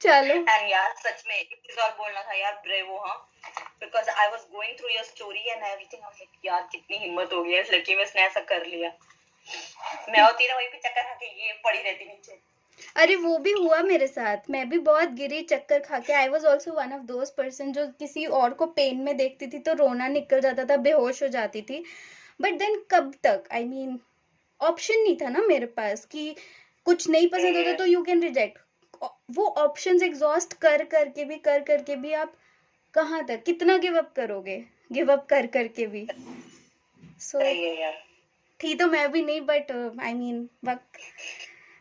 चलो एंड यार सच में एक चीज और बोलना था यार, ब्रेवो, हाँ, because I was going through your story and everything, I was like यार कितनी हिम्मत हो गई है इस लड़की में, इसने ऐसा कर लिया। मैं होती ना वहीं पे चक्कर खा के ये पड़ी रहती नीचे। अरे वो भी हुआ मेरे साथ, मैं भी बहुत गिरी चक्कर खा के। आई was also one of those person जो किसी और को पेन में देखती थी तो रोना निकल जाता था, बेहोश हो जाती थी। बट देन कब तक, आई मीन ऑप्शन नहीं था ना मेरे पास कि कुछ नहीं पसंद होता तो यू कैन रिजेक्ट। वो ऑप्शंस एग्जॉस्ट कर करके भी आप कहाँ तक, कितना गिव अप करोगे, गिव अप कर करके भी। सो सही है यार। थी तो मैं भी नहीं, बट आई मीन वक्त,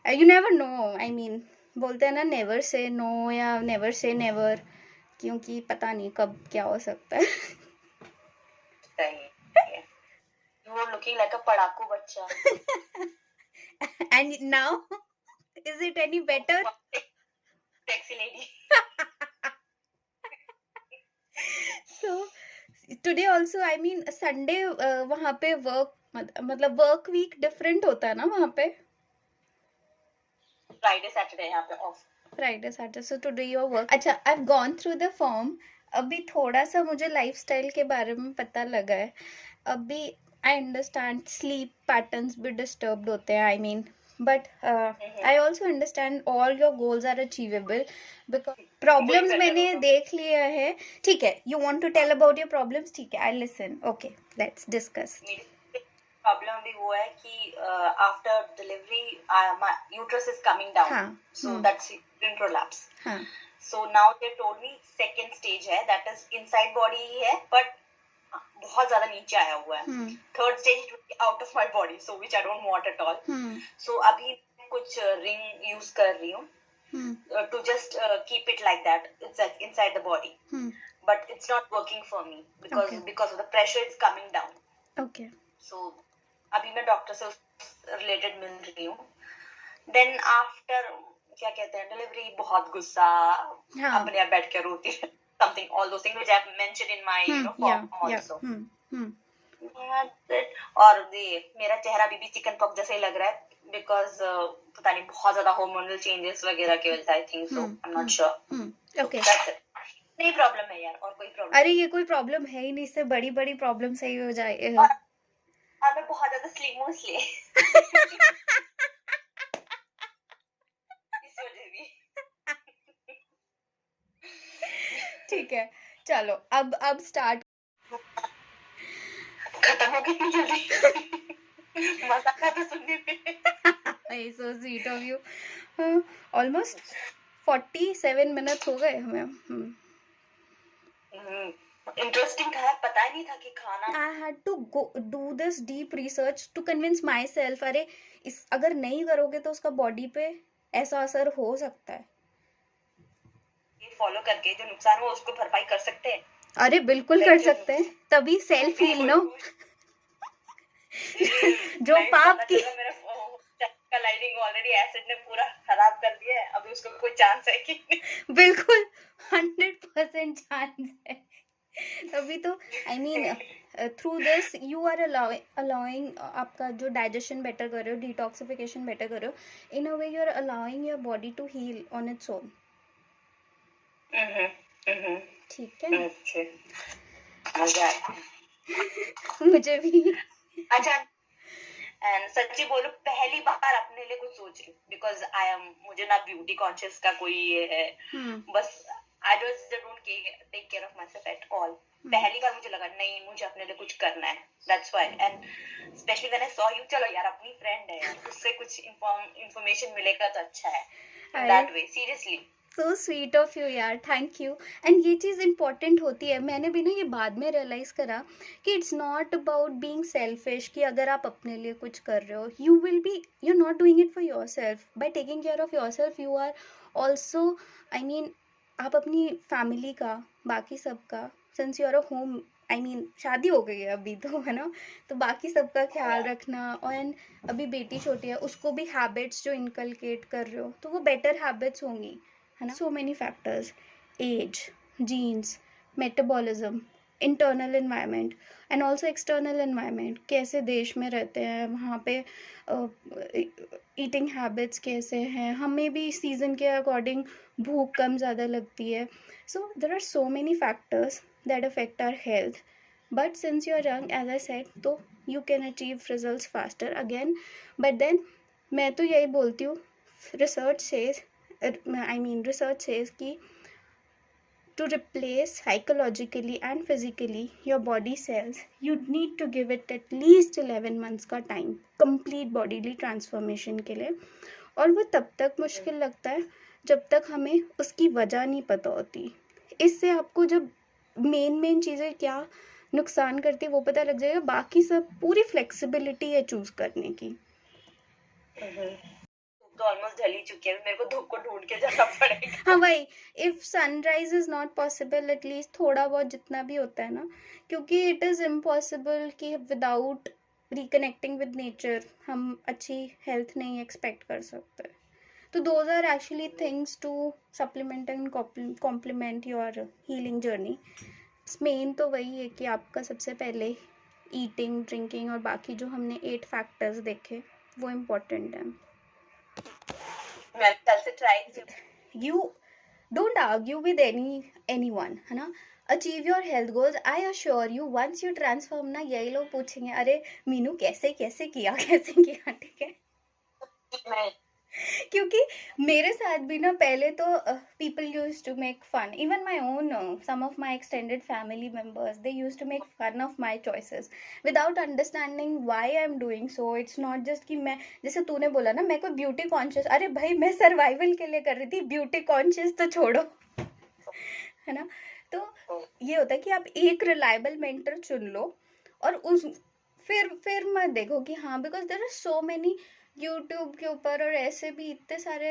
you never know, I mean बोलते हैं ना नेवर से नो या नेवर से नेवर, क्योंकि पता नहीं कब क्या हो सकता है। सही है। You are looking like a पढ़ाकू बच्चा। And now is it any better? Sexy lady. So today also, I mean Sunday वहाँ पे वर्क, मतलब वर्क वीक डिफरेंट होता है ना वहाँ पे। फ्राइडे सैटरडे यहाँ पे off. Friday Saturday, so today your work. अच्छा, I have gone through the form. अभी थोड़ा सा मुझे लाइफस्टाइल के बारे में पता लगा है। अभी आई अंडरस्टैंड स्लीप पैटर्न्स भी डिस्टर्ब्ड होते हैं, I mean, but I also understand all your goals are achievable, because problems मैंने देख लिया है। ठीक है, you want to tell about your problems, ठीक है, I listen, okay, let's discuss. Problem भी वो है कि after delivery my uterus is coming down, so that's uterine prolapse. So now they told me second stage है, that is inside body ही है, but बहुत ज्यादा नीचे आया हुआ है। Third stage out of my body, so which I don't want at all. So अभी कुछ रिंग यूज कर रही हूँ to just keep it like that, it's inside the body, but it's not working for me because of the pressure is coming down. Okay. So अभी मैं doctor से related मिल रही हूँ। देन आफ्टर क्या कहते हैं डिलीवरी, बहुत गुस्सा, अपने आप बैठ के रोती है, something, all those things which I have mentioned in my form also. और ये मेरा चेहरा भी चिकन पॉक्स जैसा ही लग रहा है, बिकॉज पता नहीं बहुत ज्यादा हार्मोनल चेंजेस वगैरह की वजह से, I think so, I am not sure. Okay, नहीं प्रॉब्लम है यार, और कोई प्रॉब्लम? अरे ये कोई प्रॉब्लम है ही नहीं, इससे बड़ी बड़ी प्रॉब्लम सही हो जाए। और मैं बहुत ज्यादा स्लिम हूँ इसलिए। इस वजह भी। ठीक है, चलो अब स्टार्ट। खत्म हो गई जल्दी। मजा आता है सुनने में। So sweet of you. Almost 47 minutes हो गए हमें। इंटरेस्टिंग था, पता ही नहीं था कि खाना। I had to go do this deep research to convince myself, अरे इस अगर नहीं करोगे तो उसका बॉडी पे ऐसा असर हो सकता है। फॉलो करके जो नुकसान हो उसको भरपाई कर सकते हैं। अरे बिल्कुल कर सकते हैं, तभी सेल्फ हील नो। जो पाप की का लाइनिंग ऑलरेडी एसिड ने पूरा खराब कर दिया है, अभी उसको कोई चांस है कि? बिल्कुल 100% चांस है। तभी तो I mean through this you are allowing आपका जो डाइजेशन बेटर कर रहे हो, डिटॉक्सिफिकेशन बेटर कर रहे हो, in a way you are allowing your body to heal on its own. ठीक है, मुझे भी। अच्छा, एंड सच्ची बोलो पहली बार अपने लिए कुछ सोच रही हूँ, बिकॉज आई एम, मुझे ना ब्यूटी कॉन्शियस का कोई ये है, बस I don't take care of myself at all. पहली बार मुझे लगा नहीं, मुझे अपने लिए कुछ करना है, that's why. And specially when I saw you, चलो यार अपनी फ्रेंड है यार, उससे कुछ इंफॉर्मेशन मिलेगा तो अच्छा है, in that way, seriously. So sweet of you यार, थैंक यू। एंड ये चीज़ इम्पॉर्टेंट होती है, मैंने भी ना ये बाद में रियलाइज़ करा कि it's not about being selfish, कि अगर आप अपने लिए कुछ कर रहे हो you will be, you not doing it for yourself. By taking care of yourself you are also, I mean आप अपनी फैमिली का, बाकी सबका, since you are a home, I mean शादी हो गई है अभी तो, है ना, तो बाकी सबका ख्याल रखना। और अभी बेटी छोटी है, उसको भी हैबिट्स जो इनकलकेट कर रहे हो तो वो बेटर हैबिट्स होंगी, है ना। So many factors, age, genes, metabolism, internal environment and also external environment, कैसे देश में रहते हैं, वहाँ पे ईटिंग हैबिट्स कैसे हैं, हमें भी सीज़न के अकॉर्डिंग भूख कम ज़्यादा लगती है. So there are so many factors that affect our health. But since you are young, as I said, तो you can achieve results faster again. But then मैं तो यही बोलती हूँ, रिसर्च सेज कि to replace psychologically and physically your body cells, you need to give it at least 11 months का time complete bodily transformation के लिए. और वो तब तक मुश्किल लगता है जब तक हमें उसकी वजह नहीं पता होती. इससे आपको जब मेन चीज़ें क्या नुकसान करती है वो पता लग जाएगा, बाकी सब पूरी फ्लेक्सिबिलिटी है चूज करने की. तो ऑलमोस्ट ढल ही चुकी है, मेरे को धूप को ढूंढ के जाना पड़ेगा. हाँ भाई, if sunrise is not possible, at least थोड़ा बहुत जितना भी होता है ना, क्योंकि इट इज इम्पॉसिबल कि विदाउट रिकनेक्टिंग विद नेचर हम अच्छी हेल्थ नहीं एक्सपेक्ट कर सकते. तो those are actually things to supplement and complement your healing journey. Main तो वही है कि आपका सबसे पहले ईटिंग, ड्रिंकिंग और बाकी जो हमने 8 फैक्टर्स देखे वो इम्पोर्टेंट है. मैं कल से try. You don't argue with anyone, है ना. Achieve your health goals. I assure you once you transform ना, यही लोग पूछेंगे अरे मीनू कैसे किया. ठीक है. क्योंकि मेरे साथ भी ना पहले तो people use to make fun, even my own some of my extended family members, they use to make fun of my choices without understanding why I am doing so. It's not just कि मैं, जैसे तूने बोला ना मैं कोई beauty conscious, अरे भाई मैं सर्वाइवल के लिए कर रही थी, ब्यूटी कॉन्शियस तो छोड़ो. है ना. तो ये होता है कि आप एक रिलायबल मेंटर चुन लो और उस फिर मत देखो कि हाँ, because there are so many YouTube के ऊपर और ऐसे भी इतने सारे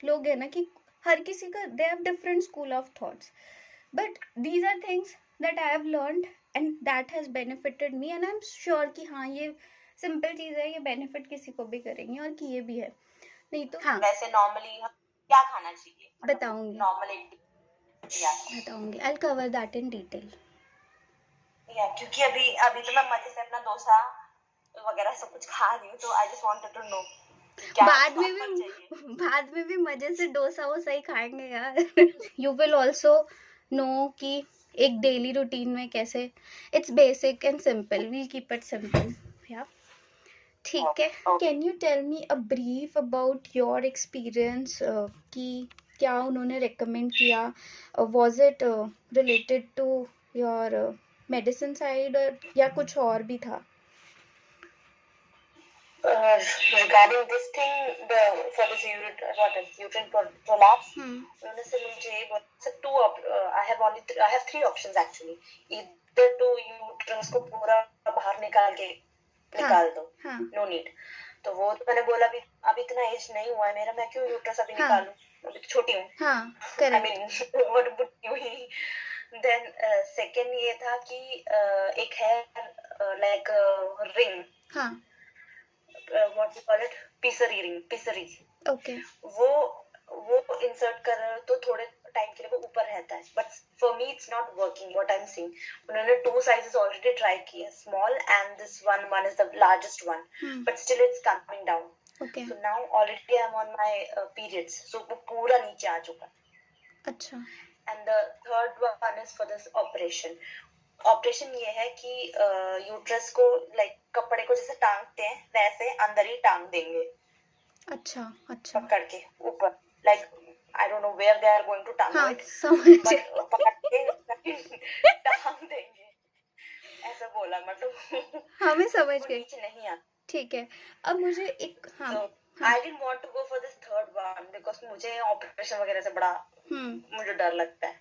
लोग हैं ना कि हर किसी का they have different school of thoughts. But these are things that I have learned and that has benefited me, and I am sure कि हाँ ये सिंपल चीज़ है, ये बेनिफिट किसी को भी करेंगे और किए भी है. नहीं तो हाँ, वैसे नॉर्मली क्या खाना चाहिए बताऊंगी. I will cover that in detail. क्योंकि अभी तो मैं मजे से अपना डोसा वगैरह सब कुछ खा रही हूँ, तो I just wanted to know बाद में भी मजे से डोसा वो सही खाएंगे यार. यू विल ऑल्सो नो कि एक डेली रूटीन में कैसे. It's basic and simple, we'll keep it simple. या ठीक है. Can you tell me a brief about your experience कि क्या उन्होंने रेकमेंड किया, was it related to your medicine side या कुछ और भी था? Regarding this thing, for this uterine prolapse, उन्होंने से मुझे I have 3 options actually. Either to uterus को पूरा बाहर निकाल दो, no need. तो वो तो मैंने बोला अभी इतना एज नहीं हुआ है मेरा, मैं क्यों यूट्रस अभी निकालूं, अभी तो छोटी हूँ. I mean और बुढ़ी हुई. Then second ये था कि एक है like ring. what we call it, pessary. Okay. वो इंसर्ट कर रहे हो तो थोड़े टाइम के लिए वो ऊपर रहता है, but for me it's not working. What I am seeing, उन्होंने 2 साइजेस ऑलरेडी ट्राई किए, small and this one is the largest one, but still it's coming down. Okay. So now already I am on my periods, so वो पूरा नीचे आ चुका. अच्छा. And the third one is for this operation ये है कि uterus को like कपड़े को जैसे टांगते हैं वैसे अंदर ही टांग देंगे. अच्छा. पकड़ के ऊपर, like I don't know where they are going to टांग इट, बट पकड़ के टांग देंगे, ऐसा बोला. मतलब हमें समझ गए, नीचे नहीं आ. ठीक है. अब मुझे एक I didn't want to go for this third one because मुझे ऑपरेशन वगैरह से बड़ा मुझे डर लगता है.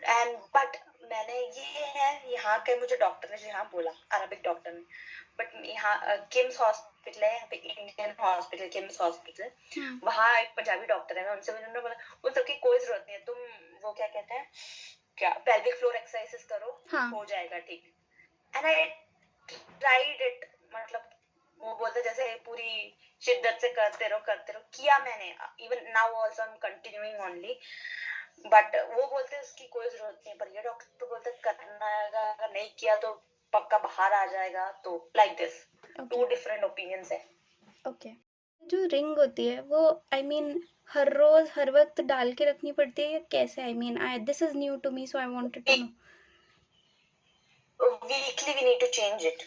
एंड बट मैंने ये है यहाँ के, मुझे डॉक्टर ने यहाँ बोला, अरबिक डॉक्टर ने, बट यहाँ किम्स हॉस्पिटल है, यहाँ पे इंडियन हॉस्पिटल, किम्स हॉस्पिटल, वहाँ एक पंजाबी डॉक्टर है. मैं उनसे उन्होंने बोला उन सबकी कोई जरूरत नहीं है, तुम वो क्या कहते हैं, क्या पेल्विक फ्लोर एक्सरसाइजेस करो, हो जाएगा ठीक. एंड आई ट्राइड इट, मतलब वो बोलते जैसे पूरी शिद्दत से करते रहो. किया मैंने, even now also I am continuing only, but वो बोलते हैं उसकी कोई जरूरत नहीं, पर ये डॉक्टर बोलते करना है, अगर नहीं किया तो पक्का बाहर आ जाएगा, तो like this two different opinions है। ओके जो रिंग होती है वो आई मीन हर रोज हर वक्त डाल के रखनी पड़ती है या कैसे? I mean I this is new to me so I wanted to know. Weekly we need to change it.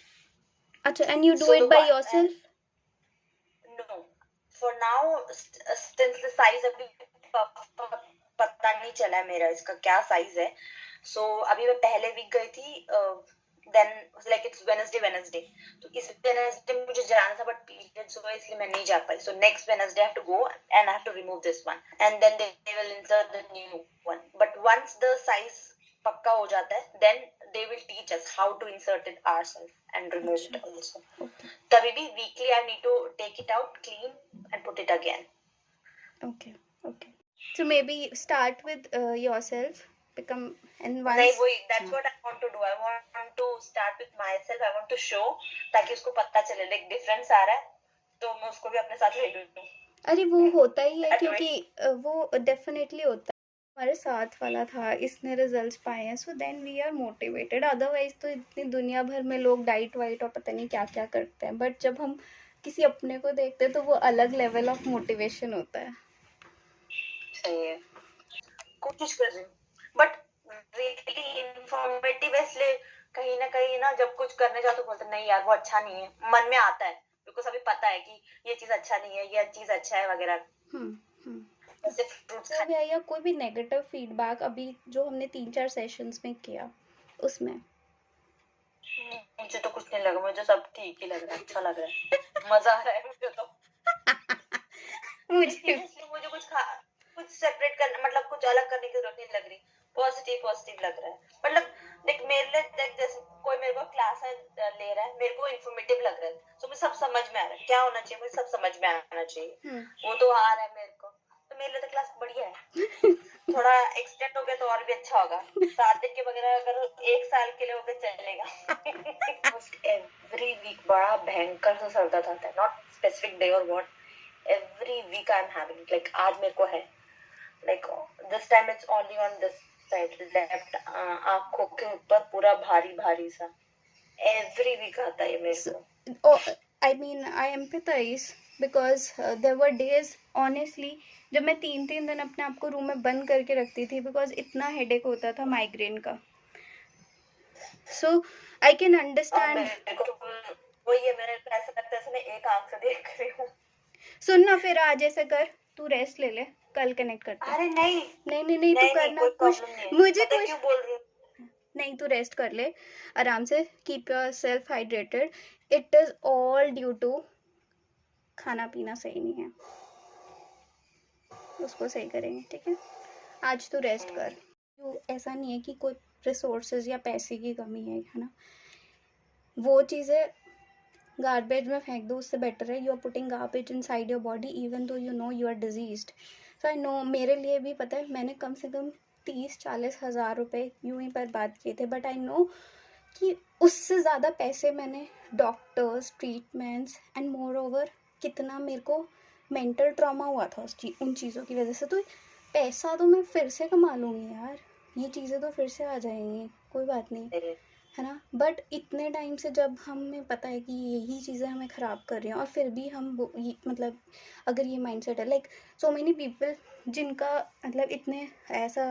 अच्छा and you do it by yourself? No for now since the size अभी पता नहीं चला है मेरा इसका क्या size है। सो अभी मैं पहले वीक गई थी, देन लाइक इट्स वेडनेसडे, तो इस वेडनेसडे मुझे जाना था बट पीरियड्स हुआ इसलिए मैं नहीं जा पाई। So next Wednesday I have to go and I have to remove this one and then they will insert the new one. But once the size पक्का हो जाता है then they will teach us how to insert it ourselves and remove it also. तभी भी weekly I need to take it out, clean and put it again. Okay okay so maybe start with yourself, become and once नहीं वही that's what I want to do. I want to start with myself. I want to show ताकि उसको पता चले like difference आ रहा है तो मैं उसको भी अपने साथ ले लूं। अरे वो होता ही है क्योंकि वो डेफिनेटली होता है। हमारे साथ वाला था, इसने रिजल्ट्स पाए हैं, so then we are motivated. Otherwise तो इतनी दुनिया भर में लोग डाइट वाइट और पता नहीं क्या क्या करते हैं, बट जब हम किसी अपने को देखते हैं तो वो अलग लेवल ऑफ मोटिवेशन होता है। सही है, कोशिश कर रही हूँ बट रियली इन्फॉर्मेटिव इसलिए कहीं ना जब कुछ करने जाओ तो बोलते नहीं यार वो अच्छा नहीं है, मन में आता है बिकॉज अभी पता है कि ये चीज अच्छा नहीं है, ये चीज अच्छा है वगैरह। जैसे फ्रूट्स खाने या कोई भी नेगेटिव फीडबैक अभी जो हमने 3-4 सेशंस में किया उसमें? मुझे तो कुछ नहीं लगा, मुझे सब ठीक ही लग रहा है, अच्छा लग रहा है, मजा आ रहा है मुझे तो। मुझे कुछ सेपरेट करना मतलब कुछ अलग करने की जरूरत नहीं लग रही, पॉजिटिव लग रहा है। मतलब देख मेरे लिए जैसे कोई मेरे को क्लास ले रहा है, मेरे को इन्फॉर्मेटिव लग रहा है, तो मुझे सब समझ में आ रहा है क्या होना चाहिए, मुझे सब समझ में आना चाहिए। वो तो आ रहा है मेरे को, तो मेरे लिए तो क्लास बढ़िया है। थोड़ा एक्सटेंड हो गया तो और भी अच्छा होगा। 7 दिन के वगैरह अगर 1 साल के लिए हो गया चलेगा। एवरी वीक बड़ा भयंकर सा सर दर्द आता है, नॉट स्पेसिफिक डे और what, every week I'm having like आज मेरे को है like this time it's only on this side left, आंखों के ऊपर पूरा भारी भारी सा every week आता है मेरे को। I mean I empathize because there were days honestly जब मैं 3-3 दिन अपने आप को रूम में बंद करके रखती थी बिकॉज इतना हेडेक होता था माइग्रेन का। सो आई कैन अंडरस्टैंड। वही है, मेरे को ऐसा लगता है मैं एक आंख से देख रही हूँ। सुन ना फिर आज ऐसा कर, तू रेस्ट ले ले, कल कनेक्ट करते हैं। अरे नहीं तू करना कुछ, मुझे कुछ क्यों बोल रही हूँ? नहीं तू रेस्ट कर ले आराम से, keep yourself hydrated. It is all due to खाना पीना सही नहीं है, उसको सही करेंगे ठीक है। आज तू रेस्ट कर, ऐसा नहीं है कि कोई रिसोर्सेज या पैसे की कमी है ना, वो चीज़ें गार्बेज में फेंक दो, उससे बेटर है you are putting garbage inside your body even though you know you are diseased. So I know मेरे लिए भी पता है मैंने कम से कम 30-40 हज़ार रुपये यूं ही बर्बाद किए थे, बट आई नो कि उससे ज़्यादा पैसे मैंने doctors treatments and more over कितना मेरे को मेंटल ट्रॉमा हुआ था उन चीज़ों की वजह से। तो पैसा तो मैं फिर से कमा लूँगी यार, ये चीज़ें तो फिर से आ जाएंगी, कोई बात नहीं है ना। बट इतने टाइम से जब हमें पता है कि यही चीज़ें हमें ख़राब कर रही हैं और फिर भी हम मतलब अगर ये माइंडसेट है लाइक सो मेनी पीपल जिनका मतलब इतने ऐसा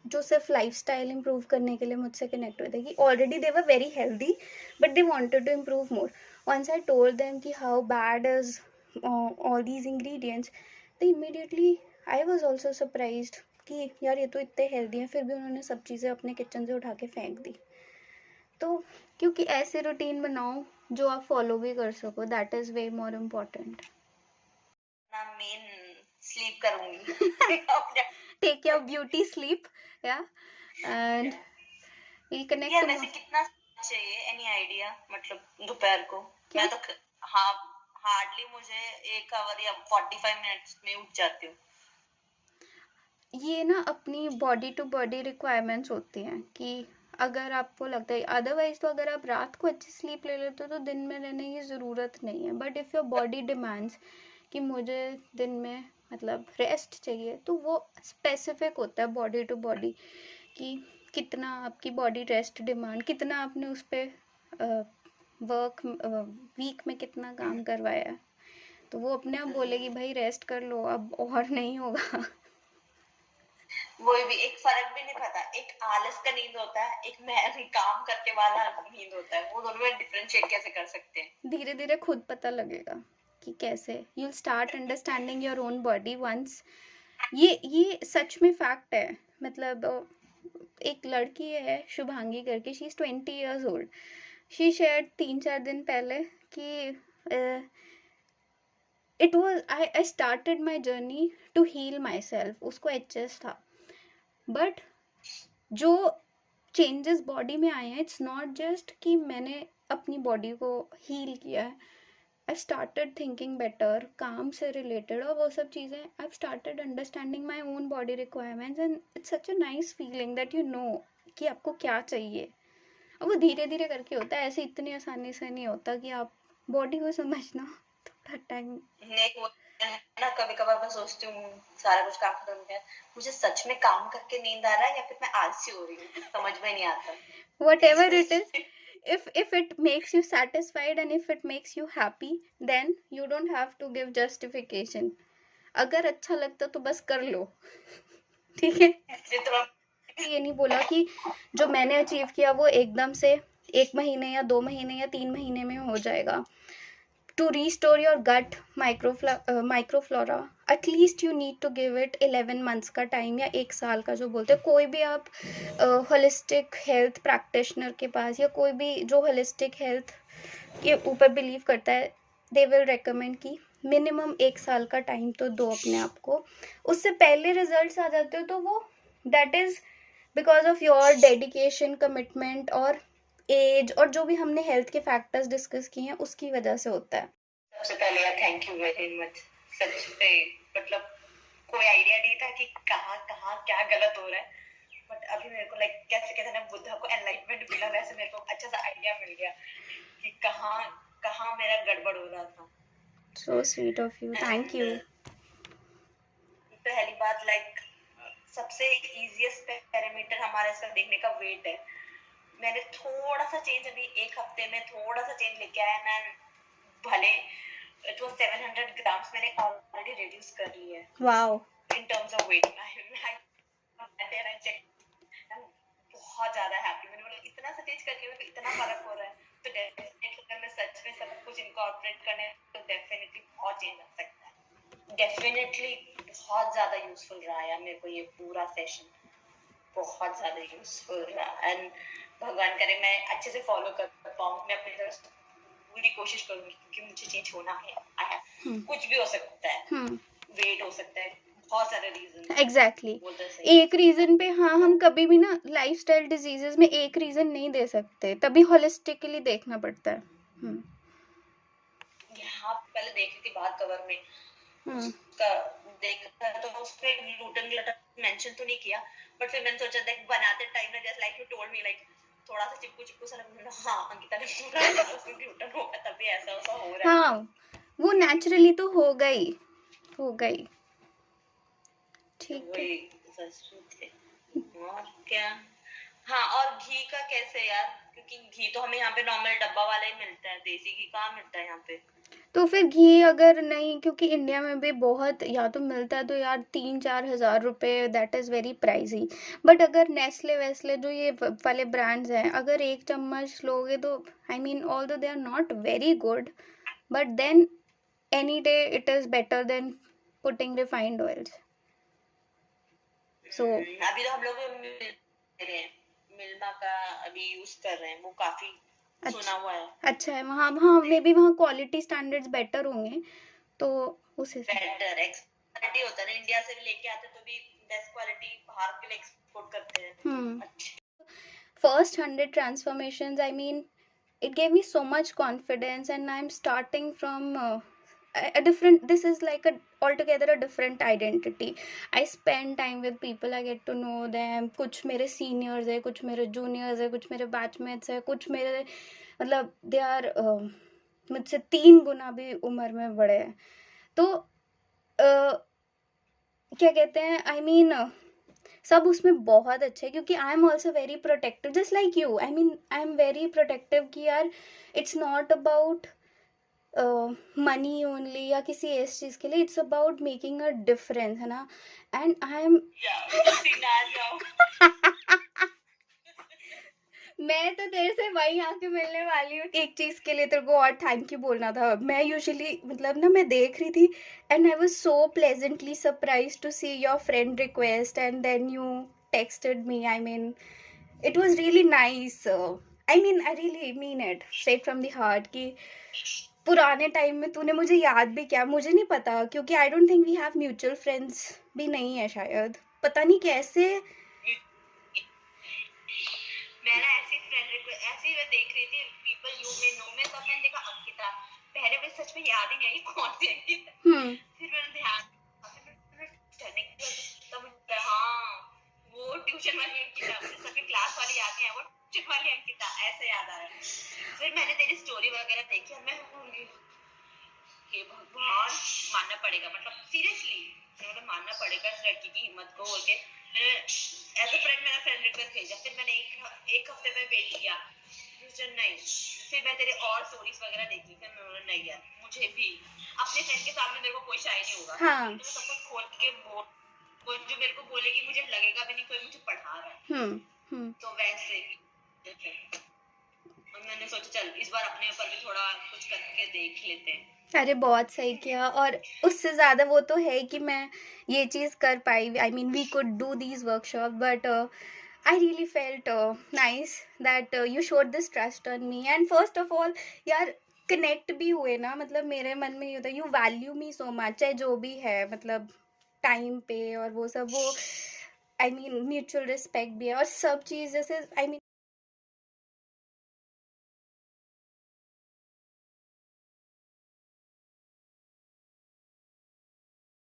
जो सिर्फ लाइफस्टाइल इम्प्रूव करने के लिए मुझसे कनेक्ट हुए थे कि already they were very healthy but they wanted to improve more. Once I told them कि how bad is all these ingredients, तो immediately I was also surprised कि यार ये तो इतने हेल्दी हैं, फिर भी उन्होंने सब चीज़ें अपने किचन से उठा के फेंक दी। तो क्योंकि ऐसे रूटीन बनाओ जो आप फॉलो भी कर सको, that is way more important. ना मेन स्लीप करूंगी। टेक योर ब्यूटी स्लीप या एंड विल कनेक्ट। यार वैसे कितना चाहिए, एनी आइडिया? मतलब दोपहर को मैं तो हार्डली मुझे 1 आवर या 45 मिनट्स में उठ जाती हूँ। ये ना अपनी बॉडी टू बॉडी रिक्वायरमेंट्स होती हैं कि अगर आपको लगता है, अदरवाइज तो अगर आप रात को अच्छी स्लीप ले लेते हो तो दिन में रहने की ज़रूरत नहीं है। But if your body demands कि मुझे दिन में मतलब रेस्ट चाहिए, तो वो स्पेसिफिक होता है बॉडी टू बॉडी कि कितना आपकी बॉडी रेस्ट डिमांड, कितना आपने उस पर वर्क वीक में कितना काम करवाया है, तो वो अपने आप बोलेगी भाई रेस्ट कर लो, अब और नहीं होगा। वही भी एक फर्क भी नहीं पता, एक आलस का नींद होता है, एक मैं काम करके वाला नींद होता है, वो दोनों में डिफरेंशिएट कैसे कर सकते हैं? धीरे धीरे खुद पता लगेगा कि कैसे you will start understanding your own body once. ये सच में फैक्ट है। मतलब एक लड़की है शुभांगी करके, she is 20 years old। She shared 3-4 दिन पहले कि it was I started my journey to heal myself. उसको HS था, बट जो चेंजेस बॉडी में आए हैं, इट्स नॉट जस्ट कि मैंने अपनी बॉडी को हील किया है। आई स्टार्टेड थिंकिंग बेटर, काम से रिलेटेड और वो सब चीज़ें। I started understanding my own body requirements and it's such a nice feeling that you know कि आपको क्या चाहिए। और वो धीरे धीरे करके होता है, ऐसे इतनी आसानी से नहीं होता कि आप बॉडी को समझना थोड़ा टाइम। ना कभी कभार मैं सोचती हूँ सारा कुछ काम खत्म हो गया, मुझे सच में काम करके नींद आ रहा है या फिर मैं आलसी हो रही हूँ, समझ में नहीं आता। Whatever it is, if it makes you satisfied and if it makes you happy, then you don't have to give justification. अगर अच्छा लगता तो बस कर लो, ठीक है। ये नहीं बोला कि जो मैंने अचीव किया वो एकदम से 1 महीने या 2 महीने या 3 महीने में हो जाएगा। To restore your gut microflora, at least you need to give it 11 months का टाइम या 1 साल का जो बोलते हैं। कोई भी आप होलिस्टिक हेल्थ प्रैक्टिशनर के पास या कोई भी जो होलिस्टिक हेल्थ के ऊपर बिलीव करता है, दे विल रेकमेंड कि मिनिमम 1 साल का टाइम तो दो अपने आप को। उससे पहले रिजल्ट्स आ जाते हो तो वो that is because of your dedication, commitment और एज और जो भी हमने हेल्थ के फैक्टर्स डिस्कस किए हैं उसकी वजह से होता है। सबसे पहले थैंक यू वेरी मच, सच में मतलब कोई आइडिया नहीं था कि कहाँ कहाँ क्या गलत हो रहा है, बट अभी मेरे को लाइक कैसे कहते हैं ना, बुद्धा को एनलाइटमेंट मिला, वैसे मेरे को अच्छा सा आइडिया मिल गया कि कहाँ कहाँ मेरा गड़बड़ हो रहा था। So sweet of you, thank you. पहली बात लाइक सबसे इजीएस्ट पैरामीटर हमारे इसका देखने का वेट है। मैंने थोड़ा सा चेंज अभी 1 हफ्ते में थोड़ा सा चेंज लेके आया ना, भले इट वाज 700 ग्राम्स, मैंने ऑलरेडी रिड्यूस कर ली है। Wow. In terms of weight I check, बहुत ज्यादा हैप्पी। मैंने बोला इतना सा चेंज करके मेरे को इतना फर्क हो रहा है, तो डेफिनेटली अगर मैं सच में सब कुछ इनकॉर्पोरेट करने तो डेफिनेटली बहुत चेंज आ सकता है। डेफिनेटली बहुत ज्यादा यूजफुल रहा यार मेरे को ये पूरा सेशन, बहुत ज्यादा यूजफुल रहा। एंड भगवान करे मैं अच्छे से फॉलो कर पाऊँ, मैं अपनी तरफ पूरी कोशिश करूंगी क्योंकि मुझे चेंज होना है। कुछ भी हो सकता है, वेट हो सकता है, बहुत सारे रीजन। एग्जैक्टली एक रीजन पे हाँ हम कभी भी ना लाइफस्टाइल डिजीजेस में एक रीजन नहीं दे सकते, तभी होलिस्टिकली देखना पड़ता है। यहाँ पहले देखी थी बात कवर में, उसका देखा तो उसपे ग्लूटेन ग्लूटेन मेंशन तो नहीं किया, बट फिर मैंने सोचा देख बनाते टाइम ना just like you told me like थोड़ा सा चिपकू सा लगा, हाँ अंकिता ने पूरा उसमें ग्लूटेन होगा तभी ऐसा ऐसा हो रहा है। हाँ वो नेचुरली तो होगा ही, होगा ही। ठीक है और क्या। हाँ और घी का कैसे यार, क्योंकि घी तो हमें यहाँ पे नॉर्मल डब्बा वाला ही मिलता है, देसी घी कहाँ मिलता है यहाँ पे? तो फिर घी अगर नहीं, क्योंकि इंडिया में भी बहुत या तो मिलता है तो यार 3-4 हज़ार रुपये, that is very pricey. But अगर नेस्ले वेस्ले जो ये वाले ब्रांड्स हैं, अगर 1 चम्मच लोगे तो I mean although they are not very good, but then any day it is better than putting refined oils. So अभी तो हम लोग मिल्मा का अभी यूज कर रहे हैं, वो काफी सुना हुआ है। अच्छा है वहाँ, मे बी वहाँ क्वालिटी स्टैंडर्ड्स बेटर होंगे तो उस हिसाब बेटर एक्सपर्टी होता है ना, इंडिया से भी लेके आते तो भी बेस्ट क्वालिटी बाहर के लिए एक्सपोर्ट करते हैं। First 100 transformations, I mean it gave me so much confidence and I'm starting from a different, this is like a altogether a different identity. I spend time with people, I get to know them. कुछ मेरे seniors है, कुछ मेरे juniors है, कुछ मेरे batchmates है, कुछ मेरे मतलब they are मुझसे 3 गुना भी उम्र में बड़े हैं। तो क्या कहते हैं, आई मीन सब उसमें बहुत अच्छे है, क्योंकि I am also very protective just like you. I mean I am very protective कि यार it's not about money only या किसी इस चीज के लिए, it's about making a difference, है ना। एंड आई एम मैं तो तेरे से वही आके मिलने वाली हूँ। एक चीज के लिए तेरे को और थैंक यू बोलना था। मैं यूजुअली मतलब ना मैं देख रही थी and I was so pleasantly surprise to see your friend request and then you texted me. I mean it was really nice. I mean I really mean it straight from the heart कि पुराने time में तूने मुझे याद भी किया। मुझे नहीं पता, क्योंकि I don't think we have mutual friends भी नहीं है शायद, पता नहीं कैसे। मैंने ऐसी फ्रेंड ऐसी मैं देख रही थी पीपल यू मे नो में, तब मैंने देखा अंकिता। पहले मुझे सच में याद ही नहीं कौन सी अंकिता। फिर मैंने ध्यान तब हाँ वो ट्यूशन वाली अंकिता, सबके क्लास वाली याद नहीं है, वो ट्यूशन वाली अंकिता ऐसे याद आ रहा है। फिर मैंने तेरी स्टोरी वगैरह देखी और मैं होंगी कि भगवान मानना पड़ेगा, मतलब सीरियसली मतलब मानना पड़ेगा इस लड़की की हिम्मत को। बोल के एज अ फ्रेंड मेरा फ्रेंड रिक्वेस्ट भेजा, फिर मैंने एक हफ्ते में वेट किया, नहीं। फिर मैं तेरे और स्टोरीज वगैरह देखी, फिर मैं बोला नहीं यार मुझे भी अपने फ्रेंड के सामने मेरे को कोई शाय नहीं होगा। हाँ। तो मैं सब कुछ खोल के वो जो मेरे को बोलेगी मुझे लगेगा भी नहीं कोई मुझे पढ़ा रहा है। तो वैसे मैंने सोचा चल इस बार अपने ऊपर भी थोड़ा कुछ करके देख लेते हैं। अरे बहुत सही किया, और उससे ज्यादा वो तो है कि मैं ये चीज कर पाई। I mean we could do these workshop, but I really felt nice that you showed this trust on me. And first of all यार कनेक्ट भी हुए ना, मतलब मेरे मन में ये होता है you value me so much, चाहे जो भी है, मतलब टाइम पे और वो सब, वो आई मीन म्यूचुअल रिस्पेक्ट भी है और सब चीज़। जैसे आई मीन